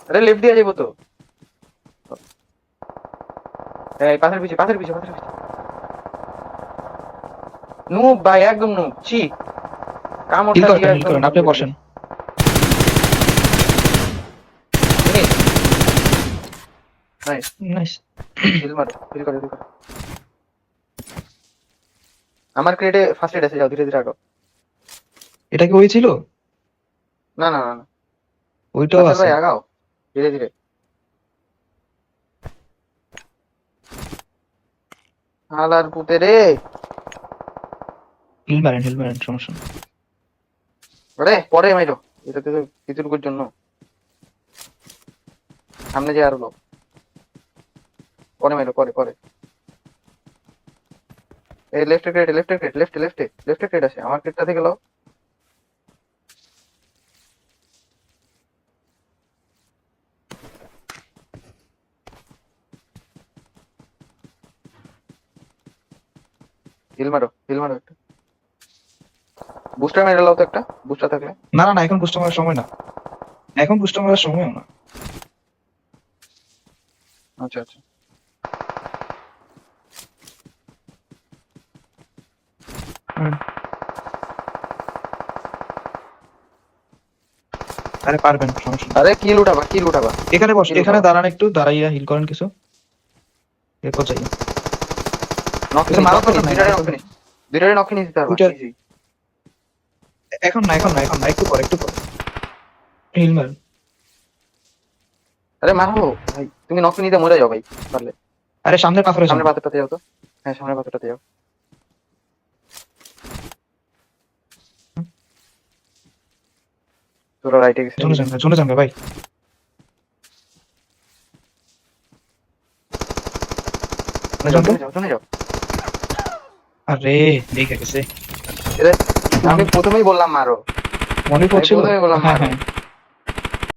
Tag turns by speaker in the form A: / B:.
A: আরে লেফট দিয়ে যাবো তো। এই পাথরের পিছে পাথরের পিছে পাথরের পিছে। নুব ভাই, একদম নুব। ছি,
B: হিল
A: কামড়টা দিয়ে
B: করেন, হিল
A: একদম
B: করেন,
A: নুব
B: আপনি
A: করে
B: বসেন।
A: দিয়েছে। ফিনিশ। নাইস।
B: নাইস।
A: হিল মারো, হিল করো, হিল করো। আমার ক্রেটে ফার্স্ট এড আছে, যাও ধীরে ধীরে আগাও।
B: এটা কি ওই ছিল?
A: না না না না,
B: ওইটাও
A: নাসের
B: আছে।
A: ভাই আগাও ধীরে ধীরে। হালার পুতে রে।
B: হিল মারেন, সমস্যা নেই।
A: আরে পরে মাইরো, এটাতে তো কিছুটুকুর জন্য। সামনে যে আরো লোক, পরে মাইরো, পরে পরে। এই লেফটে ক্রেট, লেফটে ক্রেট, লেফটে লেফটে লেফটে ক্রেট আছে, আমার ক্রেটটা থেকে লাও। হিল মারো একটা। বুস্টার মেরে লাও তো একটা, বুস্টার থাকলে।
B: না না না, এখন বুস্ট মারার সময় না, এখন বুস্ট মারার সময়ও না।
A: আচ্ছা আচ্ছা।
B: হুম। আরে পারবেন, সমস্যা নেই।
A: আরে কিল উঠাবা, কিল উঠাবা,
B: এখানে বস,
A: কিল
B: এখানে
A: উঠাবা।
B: দাঁড়ান, একটু দাঁড়াইয়া হিল করেন কিছু। এরপর যাই।
A: নক
B: কিছু
A: ফিনিশ,
B: মারার
A: নক
B: দরকার
A: ফিনিশ,
B: নাই,
A: দুইটারে
B: মারার
A: নক
B: দরকার
A: ফিনিশ।
B: নেই।
A: দুইটারে নক ফিনিশ দিতে পারবা
B: দুইটা।
A: ইজি।
B: এখন না, এখন না, এখন না, একটু পর, একটু পর। হিল মারেন।
A: আরে মারো ভাই, তুমি নক ফিনিশে মরে যাও ভাই পারলে।
B: আরে সামনের পাথরে যান।
A: সামনের পাথরটাতে যাও তো। হ্যাঁ সামনের পাথরটাতে যাও। তোরা রাইটে গেছে
B: জোনে
A: এদিকে।
B: যান, জোনে যান ভাই। জোনে
A: যাও
B: যান তো।
A: জোনে যাও, জোনে যাও।
B: আরে দেখে গেছে।
A: এরে, আমি প্রথমেই বললাম মারো।
B: মনে
A: আমি
B: পড়ছিল।
A: প্রথমেই বললাম
B: হ্যাঁ
A: মারো।
B: হ্যাঁ।